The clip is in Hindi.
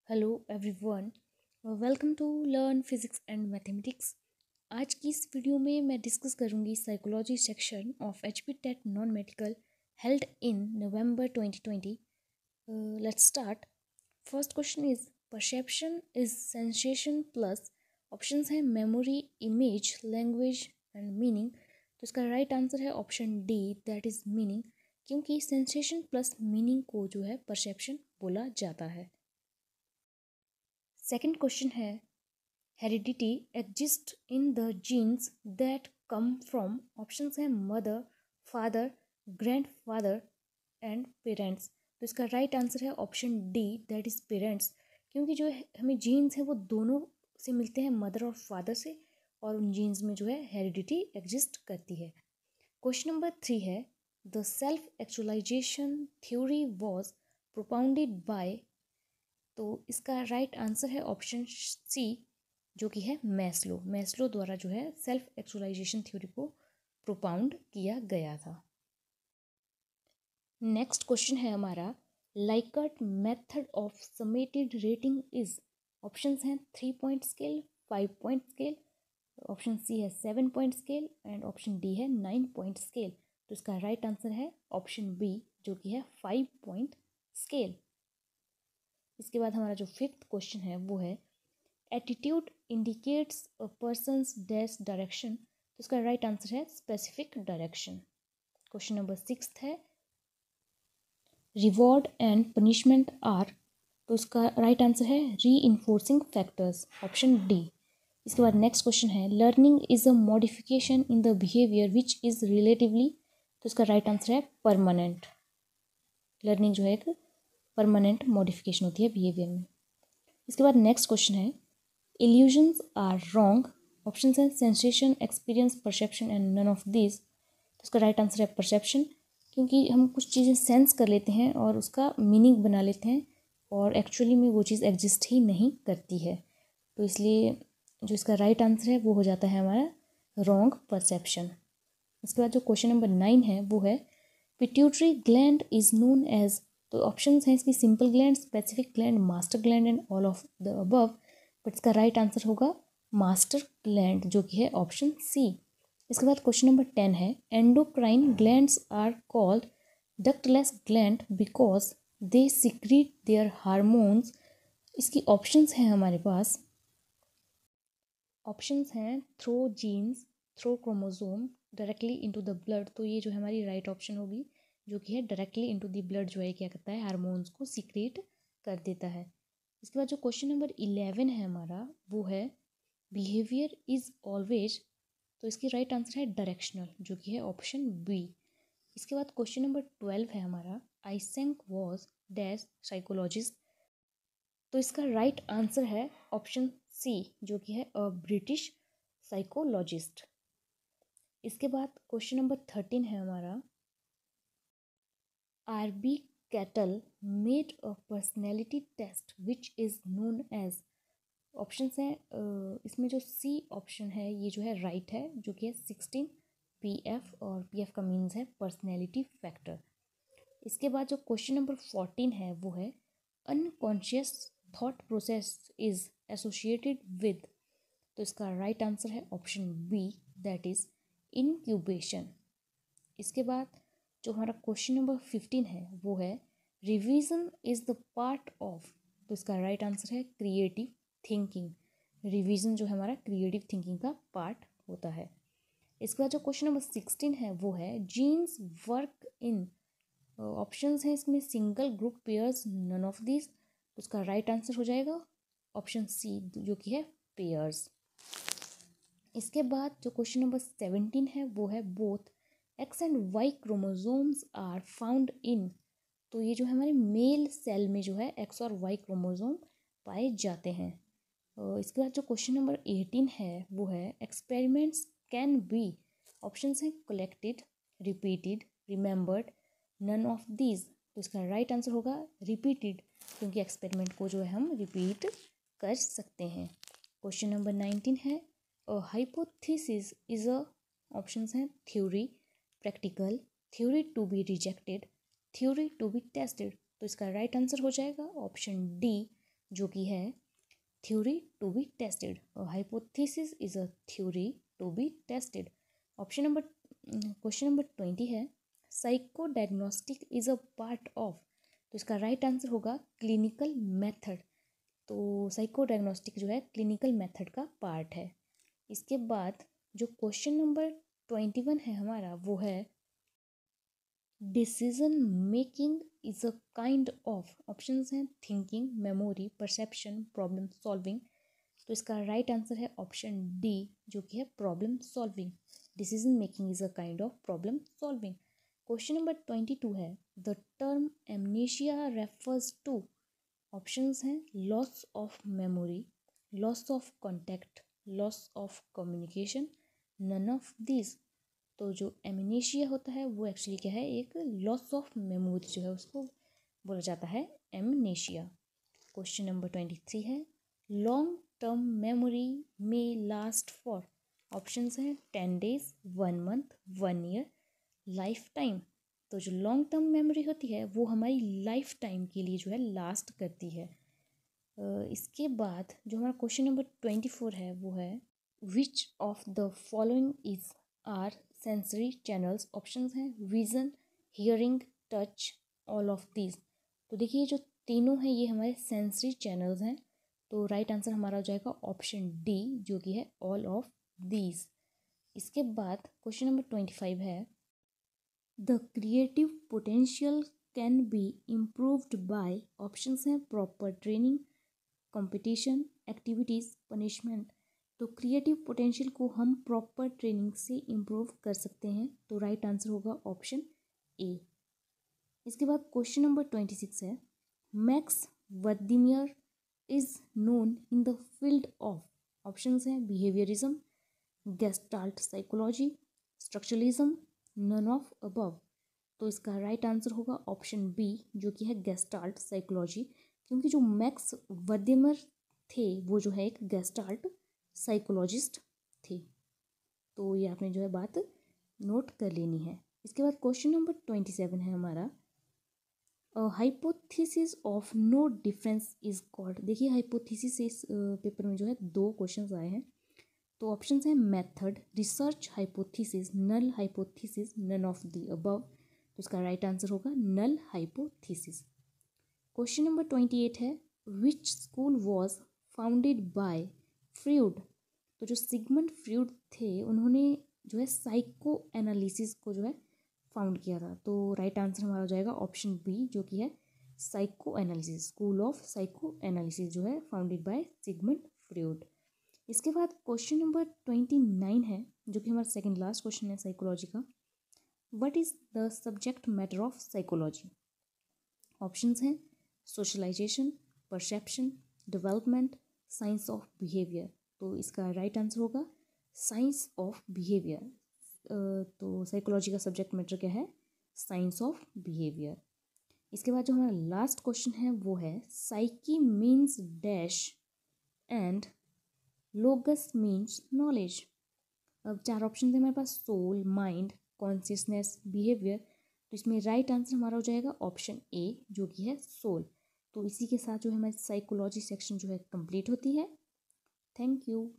Hello everyone, welcome to learn physics and mathematics. आज की इस वीडियो में मैं डिस्कस करूंगी psychology section of HP TET non medical held in November 2020। Let's start. First question is perception is sensation plus options हैं memory, image, language and meaning. तो इसका राइट आंसर है option D, that is meaning, क्योंकि सेंसेशन प्लस मीनिंग को जो है परसेप्शन बोला जाता है। सेकेंड क्वेश्चन है heredity exist in the genes that come from options हैं mother, father, grandfather and parents. तो इसका राइट आंसर है option D, that is parents, क्योंकि जो हमें जीन्स है वो दोनों से मिलते हैं, मदर और फादर से, और उन जीन्स में जो है हेरिडिटी एग्जिस्ट करती है। क्वेश्चन नंबर 3 है the self actualization theory was propounded by. तो इसका राइट आंसर है ऑप्शन सी, जो कि है मैस्लो। मैस्लो द्वारा जो है सेल्फ एक्चुअलाइजेशन थ्योरी को प्रोपाउंड किया गया था। नेक्स्ट क्वेश्चन है हमारा Likert method of summated rating is. Options हैं 3 point scale, 5 point scale, option C है 7 point scale and option D है 9 पॉइंट स्केल। तो इसका राइट आंसर है ऑप्शन बी, जो कि है 5 पॉइंट स्केल। इसके बाद हमारा जो फिफ्थ क्वेश्चन है वो है attitude indicates a persons dash direction. तो इसका राइट आंसर है स्पेसिफिक डायरेक्शन। क्वेश्चन नंबर 6 है रिवॉर्ड एंड पनिशमेंट आर। तो इसका राइट आंसर है री इन्फोर्सिंग फैक्टर्स, ऑप्शन डी। इसके बाद नेक्स्ट क्वेश्चन है learning is a modification in the behaviour which is relatively. तो इसका राइट आंसर है परमानेंट। लर्निंग जो है एक परमानेंट मॉडिफिकेशन होती है बिहेवियर में। इसके बाद नेक्स्ट क्वेश्चन है इल्यूजन्स आर रॉन्ग। ऑप्शन है sensation, experience, perception and none of this. तो इसका राइट आंसर है परसेप्शन, क्योंकि हम कुछ चीज़ें सेंस कर लेते हैं और उसका मीनिंग बना लेते हैं और एक्चुअली में वो चीज़ एग्जिस्ट ही नहीं करती है। तो इसलिए जो इसका राइट आंसर है वो हो जाता है हमारा रॉन्ग परसेप्शन। इसके बाद जो क्वेश्चन नंबर 9 है वो है pituitary gland is known as. तो ऑप्शंस हैं इसकी simple gland, specific gland, master gland and all of the above. But इसका राइट आंसर होगा मास्टर ग्लैंड, जो कि है ऑप्शन सी। इसके बाद क्वेश्चन नंबर 10 है endocrine glands are called ductless gland because they secrete their hormones. इसकी ऑप्शंस हैं हमारे पास, ऑप्शंस हैं through genes, through chromosome, directly into the blood. तो ये जो है हमारी राइट ऑप्शन होगी, जो कि है डायरेक्टली इनटू द ब्लड जो है क्या करता है हार्मोन्स को सीक्रेट कर देता है। इसके बाद जो क्वेश्चन नंबर 11 है हमारा वो है बिहेवियर इज ऑलवेज। तो इसकी राइट आंसर है डायरेक्शनल, जो कि है ऑप्शन बी। इसके बाद क्वेश्चन नंबर 12 है हमारा आइसेंक वॉज डैश साइकोलॉजिस्ट। तो इसका राइट आंसर है ऑप्शन सी, जो कि है अ ब्रिटिश साइकोलॉजिस्ट। इसके बाद क्वेश्चन नंबर 13 है हमारा RB Cattell made a personality test which is known as. Option हैं इसमें जो सी ऑप्शन है ये जो है राइट है, जो कि है 16 PF, और PF का मीन्स है पर्सनैलिटी फैक्टर। इसके बाद जो क्वेश्चन नंबर 14 है वो है unconscious thought process is associated with. तो इसका राइट आंसर है option B, that is incubation. इसके बाद जो हमारा क्वेश्चन नंबर 15 है वो है revision is the part of. तो इसका राइट आंसर है क्रिएटिव थिंकिंग। रिवीजन जो है हमारा क्रिएटिव थिंकिंग का पार्ट होता है। इसके बाद जो क्वेश्चन नंबर 16 है वो है जीन्स वर्क इन। ऑप्शंस हैं इसमें single, group, pairs, none of this. तो उसका राइट आंसर हो जाएगा ऑप्शन सी, जो कि है पेयर्स। इसके बाद जो क्वेश्चन नंबर 17 है वो है both X and Y chromosomes are found in. तो ये जो है हमारे मेल सेल में जो है एक्स और वाई क्रोमोसोम पाए जाते हैं। इसके बाद जो क्वेश्चन नंबर 18 है वो है एक्सपेरिमेंट्स कैन बी। ऑप्शंस हैं collected, repeated, remembered, none of these. तो इसका राइट आंसर होगा रिपीटेड, क्योंकि एक्सपेरिमेंट को जो है हम रिपीट कर सकते हैं। क्वेश्चन नंबर 19 है हाइपोथेसिस इज अ। ऑप्शंस हैं theory, practical, theory to be rejected, theory to be tested. तो इसका राइट आंसर हो जाएगा ऑप्शन डी, जो कि है theory to be tested. Hypothesis is a theory to be tested. Question number 20 है psycho diagnostic is a part of. तो इसका राइट आंसर होगा क्लिनिकल मेथड। तो साइको डायग्नोस्टिक जो है क्लिनिकल मेथड का पार्ट है। इसके बाद जो क्वेश्चन नंबर 21 है हमारा वो है decision making is a kind of. Options हैं thinking, memory, perception, problem solving. तो इसका राइट आंसर है ऑप्शन डी जो कि है problem solving. Decision making is a kind of problem solving. Question number 22 है the term amnesia refers to. Options हैं loss of memory, loss of contact, loss of communication, none of this. तो जो एमनेशिया होता है वो एक्चुअली क्या है, एक लॉस ऑफ मेमोरी जो है उसको बोला जाता है एमनेशिया। क्वेश्चन नंबर 23 है लॉन्ग टर्म मेमोरी में लास्ट फॉर। ऑप्शंस हैं 10 days, 1 month, 1 year, life time. तो जो लॉन्ग टर्म मेमोरी होती है वो हमारी लाइफ टाइम के लिए जो है लास्ट करती है। इसके बाद जो हमारा क्वेश्चन नंबर 24 है वो है which of the following is are sensory channels. Options हैं vision, hearing, touch, all of these. तो देखिए जो तीनों हैं ये हमारे सेंसरी चैनल्स हैं। तो राइट आंसर हमारा हो जाएगा ऑप्शन डी जो कि है ऑल ऑफ दीज। इसके बाद क्वेश्चन नंबर 25 है the creative potential can be improved by. Options हैं proper training, competition, activities, punishment. तो क्रिएटिव पोटेंशियल को हम प्रॉपर ट्रेनिंग से इम्प्रूव कर सकते हैं। तो राइट आंसर होगा ऑप्शन ए। इसके बाद क्वेश्चन नंबर 26 है Max Wertheimer is known in the field of. Options हैं behaviourism, gestalt psychology, structuralism, none of above. तो इसका राइट आंसर होगा ऑप्शन बी जो कि है गेस्टाल्ट साइकोलॉजी, क्योंकि जो मैक्स वर्दिमर थे वो जो है एक गेस्टाल्ट साइकोलॉजिस्ट थे। तो ये आपने जो है बात नोट कर लेनी है। इसके बाद क्वेश्चन नंबर 27 है हमारा hypothesis of no difference is called. देखिए हाइपोथेसिस से इस पेपर में जो है 2 क्वेश्चंस आए हैं। तो ऑप्शंस हैं method, research hypothesis, null hypothesis, none of the above. तो इसका राइट आंसर होगा नल हाइपोथेसिस। क्वेश्चन नंबर 28 है which school was founded by Freud. तो जो सिगमंड फ्रूड थे उन्होंने जो है साइको एनालिसिस को जो है फाउंड किया था। तो राइट आंसर हमारा हो जाएगा ऑप्शन बी जो कि है psycho analysis. School of psycho analysis जो है फाउंडेड बाय सिगमंड फ्रूड। इसके बाद क्वेश्चन नंबर 29 है जो कि हमारा सेकंड लास्ट क्वेश्चन है साइकोलॉजी का। What is the subject matter of psychology. Options हैं socialisation, perception, development, science of behaviour. तो इसका राइट आंसर होगा साइंस ऑफ बिहेवियर। तो साइकोलॉजी का सब्जेक्ट मैटर क्या है, साइंस ऑफ बिहेवियर। इसके बाद जो हमारा लास्ट क्वेश्चन है वो है psyche means dash and लोगस means knowledge. अब 4 ऑप्शन है हमारे पास सोल, माइंड, कॉन्शियसनेस, बिहेवियर। तो इसमें राइट आंसर हमारा हो जाएगा ऑप्शन ए जो कि है सोल। तो इसी के साथ जो है हमारी साइकोलॉजी सेक्शन जो है कंप्लीट होती है। Thank you.